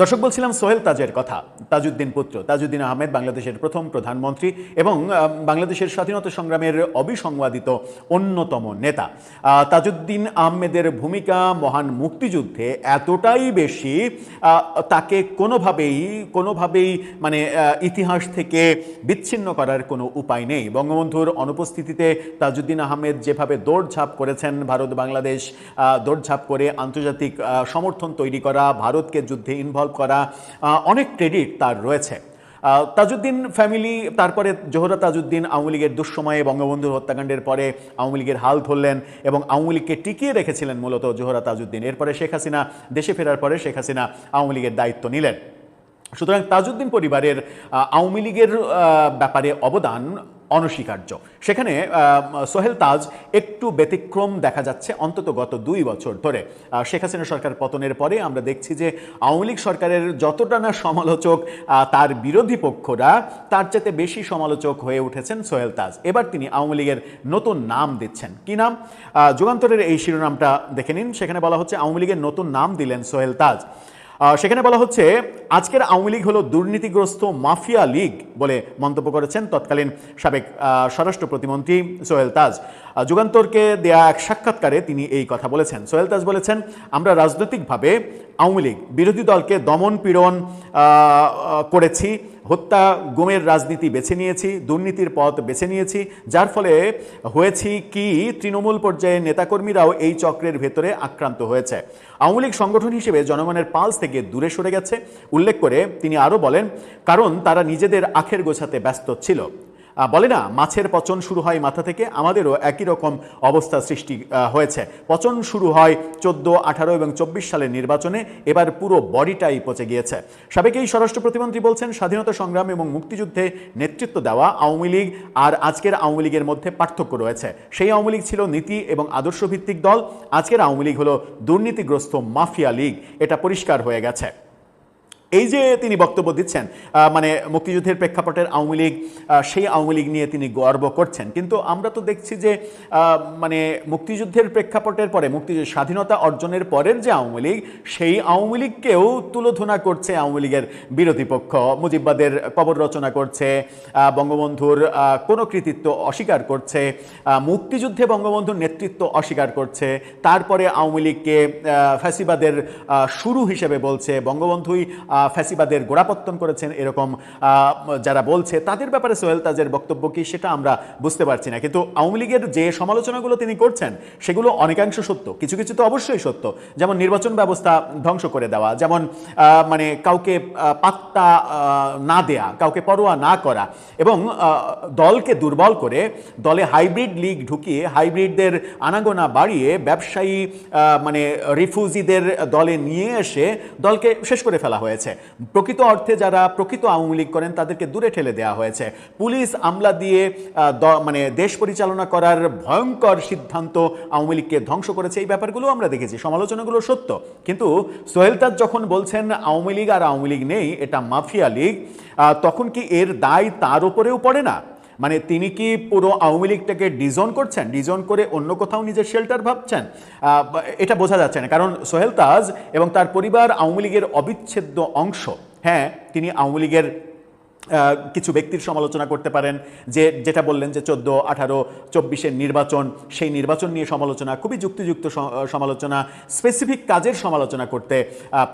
দর্শক, বলছিলাম সোহেল তাজের কথা। তাজউদ্দিন পুত্র তাজউদ্দিন আহমেদ বাংলাদেশের প্রথম প্রধানমন্ত্রী এবং বাংলাদেশের স্বাধীনতা সংগ্রামের অবিসংবাদিত অন্যতম নেতা। তাজউদ্দিন আহমেদের ভূমিকা মহান মুক্তিযুদ্ধে এতটাই বেশি, তাকে কোনোভাবেই মানে ইতিহাস থেকে বিচ্ছিন্ন করার কোনো উপায় নেই। বঙ্গবন্ধুর অনুপস্থিতিতে তাজউদ্দিন আহমেদ যেভাবে দৌড়ঝাঁপ করেছেন, ভারত বাংলাদেশ দৌড়ঝাঁপ করে আন্তর্জাতিক সমর্থন তৈরি করা, ভারতকে যুদ্ধে ইনভলভ করা, অনেক ক্রেডিট তার রয়েছে। তাজউদ্দিন ফ্যামিলি, তারপরে জোহরা তাজউদ্দিন আওয়ামী লীগের দুঃসময়ে বঙ্গবন্ধুর হত্যাকাণ্ডের পরে আওয়ামী লীগের হাল ধরলেন এবং আওয়ামী লীগকে টিকিয়ে রেখেছিলেন মূলত জোহরা তাজউদ্দিন। এরপরে শেখ হাসিনা দেশে ফেরার পরে শেখ হাসিনা আওয়ামী লীগের দায়িত্ব নিলেন। সুতরাং তাজউদ্দিন পরিবারের আওয়ামী লীগের ব্যাপারে অবদান অনস্বীকার্য। সেখানে সোহেল তাজ একটু ব্যতিক্রম দেখা যাচ্ছে অন্তত গত 2 বছর ধরে। শেখ হাসিনা সরকার পতনের পরে আমরা দেখছি যে আওয়ামী লীগ সরকারের যতটা না সমালোচক তার বিরোধী পক্ষরা, তার চেয়ে বেশি সমালোচক হয়ে উঠেছেন সোহেল তাজ। এবার তিনি আওয়ামী লীগের নতুন নাম দিচ্ছেন। কি নাম? যুগান্তরের এই শিরোনামটা দেখে নিন। সেখানে বলা হচ্ছে আওয়ামী লীগের নতুন নাম দিলেন সোহেল তাজ। সেখানে বলা হচ্ছে আজকের আওয়ামী লীগ হলো দুর্নীতিগ্রস্ত মাফিয়া লীগ বলে মন্তব্য করেছেন তৎকালীন সাবেক স্বরাষ্ট্র প্রতিমন্ত্রী সোহেল তাজ। যুগান্তরকে দেয়া এক সাক্ষাৎকারে তিনি এই কথা বলেছেন। সোহেল তাজ বলেছেন, আমরা রাজনৈতিকভাবে আওয়ামী লীগ বিরোধী দলকে দমন পীড়ন করেছি, হত্যা গুমের রাজনীতি বেছে নিয়েছি, দুর্নীতির পথ বেছে নিয়েছি, যার ফলে হয়েছি কি তৃণমূল পর্যায়ে নেতাকর্মীরাও এই চক্রের ভেতরে আক্রান্ত হয়েছে। আওয়ামী লীগ সংগঠন হিসেবে জনগণের পালস থেকে দূরে সরে গেছে। উল্লেখ করে তিনি আরও বলেন, কারণ তারা নিজেদের আখের গোছাতে ব্যস্ত ছিল। বলে না, মাছের পচন শুরু হয় মাথা থেকে, আমাদেরও একই রকম অবস্থা সৃষ্টি হয়েছে। পচন শুরু হয় 14, 18 এবং 24 সালের নির্বাচনে, এবার পুরো বডিটাই পচে গিয়েছে। সাবেক এই স্বরাষ্ট্র প্রতিমন্ত্রী বলছেন, স্বাধীনতা সংগ্রাম এবং মুক্তিযুদ্ধে নেতৃত্ব দেওয়া আওয়ামী লীগ আর আজকের আওয়ামী লীগের মধ্যে পার্থক্য রয়েছে। সেই আওয়ামী লীগ ছিল নীতি এবং আদর্শ ভিত্তিক দল, আজকের আওয়ামী লীগ হলো দুর্নীতিগ্রস্ত মাফিয়া লীগ, এটা পরিষ্কার হয়ে গেছে। এই যে তিনি বক্তব্য দিচ্ছেন, মানে মুক্তিযুদ্ধের প্রেক্ষাপটের আওয়ামী লীগ, সেই আওয়ামী লীগ নিয়ে তিনি গর্ব করছেন। কিন্তু আমরা তো দেখছি যে মানে মুক্তিযুদ্ধের প্রেক্ষাপটের পরে, স্বাধীনতা অর্জনের পরের যে আওয়ামী লীগ, সেই আওয়ামী লীগকেও তুলোধনা করছে আওয়ামী লীগের বিরোধী পক্ষ। মুজিববাদের কবর রচনা করছে, বঙ্গবন্ধুর কোনো কৃতিত্ব অস্বীকার করছে, মুক্তিযুদ্ধে বঙ্গবন্ধুর নেতৃত্ব অস্বীকার করছে। তারপরে আওয়ামী লীগকে ফ্যাসিবাদের শুরু হিসেবে বলছে, বঙ্গবন্ধুই ফ্যাসিবাদের গোড়াপত্তন করেছেন, এরকম যারা বলছে তাদের ব্যাপারে সোহেল তাজের বক্তব্য কি সেটা আমরা বুঝতে পারছি না। কিন্তু আওয়ামী লীগের যে সমালোচনাগুলো তিনি করছেন সেগুলো অনেকাংশ সত্য, কিছু কিছু তো অবশ্যই সত্য। যেমন নির্বাচন ব্যবস্থা ধ্বংস করে দেওয়া, যেমন মানে কাউকে পাত্তা না দেয়া, কাউকে পরোয়া না করা, এবং দলকে দুর্বল করে দলে হাইব্রিড লীগ ঢুকিয়ে হাইব্রিডদের আনাগোনা বাড়িয়ে ব্যবসায়ী মানে রিফিউজিদের দলে নিয়ে এসে দলকে শেষ করে ফেলা হয়েছে। প্রকৃত অর্থে যারা প্রকৃত আওয়ামী লীগ করেন তাদেরকে দূরে ঠেলে দেওয়া হয়েছে। পুলিশ আমলা দিয়ে মানে দেশ পরিচালনা করার ভয়ঙ্কর সিদ্ধান্ত আওয়ামী লীগকে ধ্বংস করেছে। এই ব্যাপারগুলো আমরা দেখেছি, সমালোচনাগুলো সত্য। কিন্তু সোহেল তাজ যখন বলছেন আওয়ামী লীগ আর আওয়ামী লীগ নেই, এটা মাফিয়া লীগ, তখন কি এর দায় তার উপরেও পড়ে না? মানে তিনি কি পুরো আওয়ামী লীগটাকে ডিজোন করছেন, ডিজোন করে অন্য কোথাও নিজের শেল্টার ভাবছেন? এটা বোঝা যাচ্ছে না। কারণ সোহেল তাজ এবং তার পরিবার আওয়ামী লীগের অবিচ্ছেদ্য অংশ। হ্যাঁ, তিনি আওয়ামী লীগের কিছু ব্যক্তির সমালোচনা করতে পারেন, যেটা বললেন যে 14, 18, 24-এর নির্বাচন, সেই নির্বাচন নিয়ে সমালোচনা, খুবই যুক্তিযুক্ত সমালোচনা, স্পেসিফিক কাজের সমালোচনা করতে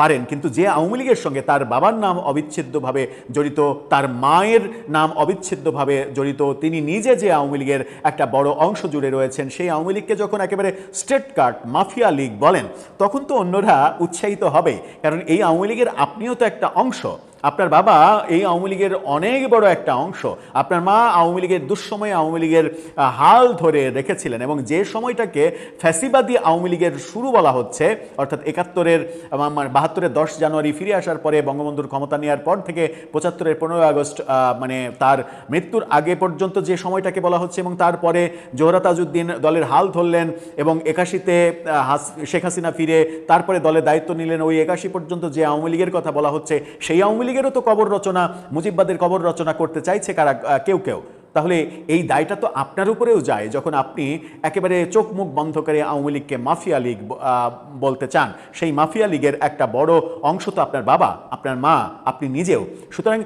পারেন। কিন্তু যে আওয়ামী লীগের সঙ্গে তার বাবার নাম অবিচ্ছেদ্যভাবে জড়িত, তার মায়ের নাম অবিচ্ছেদ্যভাবে জড়িত, তিনি নিজে যে আওয়ামী লীগের একটা বড় অংশ জুড়ে রয়েছেন, সেই আওয়ামী লীগকে যখন একেবারে স্ট্রেট কাট মাফিয়া লীগ বলেন, তখন তো অন্যরা উৎসাহিত হবে। কারণ এই আওয়ামী লীগের আপনিও তো একটা অংশ, আপনার বাবা এই আওয়ামী লীগের অনেক বড় একটা অংশ, আপনার মা আওয়ামী লীগের দুঃসময়ে আওয়ামী লীগের হাল ধরে রেখেছিলেন, এবং যে সময়টাকে ফ্যাসিবাদী আওয়ামী লীগের শুরু বলা হচ্ছে, অর্থাৎ 72-এর 10 জানুয়ারি ফিরে আসার পরে, বঙ্গবন্ধুর ক্ষমতা নেওয়ার পর থেকে 75-এর 15 আগস্ট মানে তার মৃত্যুর আগে পর্যন্ত যে সময়টাকে বলা হচ্ছে, এবং তারপরে জোহরা তাজউদ্দিন দলের হাল ধরলেন এবং 81-তে শেখ হাসিনা ফিরে তারপরে দলে দায়িত্ব নিলেন, ওই 81 পর্যন্ত যে আওয়ামী লীগের কথা বলা হচ্ছে, সেই আওয়ামী লীগেরও তো কবর রচনা, মুজিববাদের কবর রচনা করতে চাইছে কারা, কেউ কেউ। তাহলে এই দায়টা তো আপনার উপরেও যায় যখন আপনি একেবারে চোখ মুখ বন্ধ করে আওয়ামী লীগকে মাফিয়া লীগ বলতে চান। সেই মাফিয়া লীগের একটা বড় অংশ তো আপনার বাবা, আপনার মা, আপনি নিজেও। সুতরাং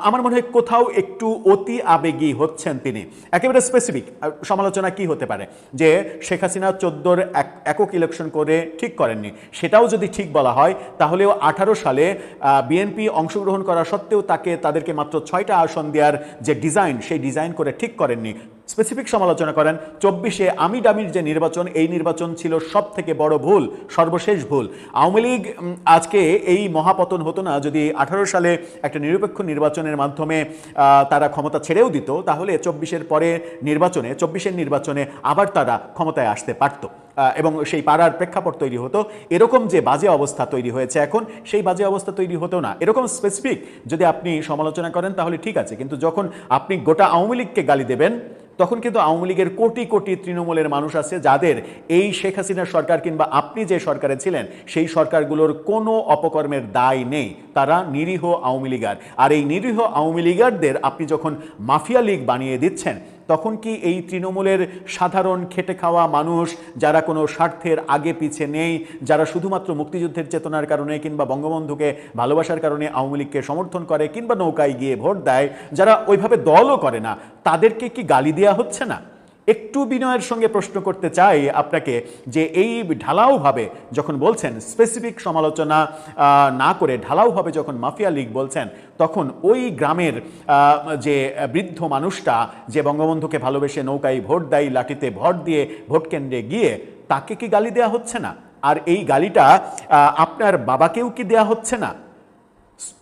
আমার মনে হয় কোথাও একটু অতি আবেগী হচ্ছেন তিনি। একেবারে স্পেসিফিক সমালোচনা কি হতে পারে যে শেখ হাসিনা 14-র একক ইলেকশন করে ঠিক করেননি, সেটাও যদি ঠিক বলা হয় তাহলেও 18 সালে বিএনপি অংশগ্রহণ করা সত্ত্বেও তাদেরকে মাত্র 6টা আসন দেওয়ার যে ডিজাইন, সেই ডিজাইন করে ঠিক করেননি। স্পেসিফিক সমালোচনা করেন 24-এ আমি ডামির যে নির্বাচন, এই নির্বাচন ছিল সব থেকে বড় ভুল, সর্বশেষ ভুল। আওয়ামী লীগ আজকে এই মহাপতন হতো না যদি 18 সালে একটা নিরপেক্ষ নির্বাচনের মাধ্যমে তারা ক্ষমতা ছেড়েও দিত, তাহলে 24-এর পরে নির্বাচনে, 24-এর নির্বাচনে আবার তারা ক্ষমতায় আসতে পারত এবং সেই পাড়ার প্রেক্ষাপট তৈরি হতো। এরকম যে বাজে অবস্থা তৈরি হয়েছে এখন, সেই বাজে অবস্থা তৈরি হতো না। এরকম স্পেসিফিক যদি আপনি সমালোচনা করেন তাহলে ঠিক আছে, কিন্তু যখন আপনি গোটা আওয়ামী লীগকে গালি দেবেন তখন কিন্তু আওয়ামী লীগের কোটি কোটি তৃণমূলের মানুষ আছে যাদের এই শেখ হাসিনার সরকার কিংবা আপনি যে সরকারে ছিলেন সেই সরকারগুলোর কোনো অপকর্মের দায় নেই, তারা নিরীহ আওয়ামী লীগার। আর এই নিরীহ আওয়ামী লীগারদের আপনি যখন মাফিয়া লীগ বানিয়ে দিচ্ছেন, তখন কি এই তৃণমূলের সাধারণ খেটে খাওয়া মানুষ যারা কোনো স্বার্থের আগে পিছে নেই, যারা শুধুমাত্র মুক্তিযুদ্ধের চেতনার কারণে কিংবা বঙ্গবন্ধুকে ভালোবাসার কারণে আওয়ামী লীগকে সমর্থন করে কিংবা নৌকায় গিয়ে ভোট দেয়, যারা ওইভাবে দলও করে না, তাদেরকে কি গালি দেওয়া হচ্ছে না? একটু বিনয়ের সঙ্গে প্রশ্ন করতে চাই আপনাকে যে এই ঢালাওভাবে যখন বলছেন, স্পেসিফিক সমালোচনা না করে ঢালাওভাবে যখন মাফিয়া লীগ বলছেন, তখন ওই গ্রামের যে বৃদ্ধ মানুষটা যে বঙ্গবন্ধুকে ভালোবেসে নৌকায় ভোট দেয়, লাঠিতে ভোট দিয়ে ভোট কেন্দ্রে গিয়ে, তাকে কি গালি দেওয়া হচ্ছে না? আর এই গালিটা আপনার বাবাকেও কি দেওয়া হচ্ছে না?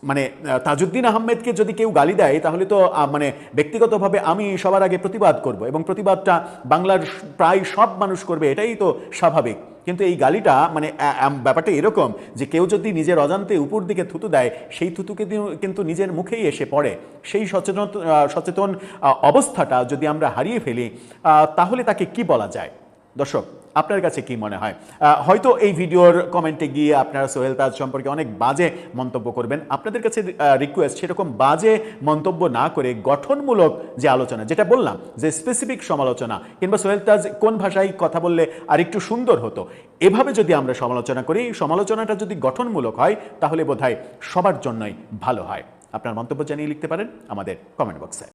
মানে তাজউদ্দিন আহমেদকে যদি কেউ গালি দেয় তাহলে তো মানে ব্যক্তিগতভাবে আমি সবার আগে প্রতিবাদ করব এবং প্রতিবাদটা বাংলার প্রায় সব মানুষ করবে, এটাই তো স্বাভাবিক। কিন্তু এই গালিটা মানে ব্যাপারটা এরকম যে কেউ যদি নিজের অজান্তে উপর দিকে থুতু দেয়, সেই থুতুকে কিন্তু নিজের মুখেই এসে পড়ে। সেই সচেতন অবস্থাটা যদি আমরা হারিয়ে ফেলি তাহলে তাকে কি বলা যায়? দর্শক, আপনার কাছে কি মনে হয়? হয়তো এই ভিডিওর কমেন্টে গিয়ে আপনারা সোহেল তাজ সম্পর্কে অনেক বাজে মন্তব্য করবেন। আপনাদের কাছে রিকোয়েস্ট, সেরকম বাজে মন্তব্য না করে গঠনমূলক যে আলোচনা, যেটা বললাম যে স্পেসিফিক সমালোচনা কিংবা সোহেল তাজ কোন ভাষায় কথা বললে আর একটু সুন্দর হতো, এভাবে যদি আমরা সমালোচনা করি, সমালোচনাটা যদি গঠনমূলক হয় তাহলে বোধহয় সবার জন্যই ভালো হয়। আপনার মন্তব্য জানিয়ে লিখতে পারেন আমাদের কমেন্ট বক্সে।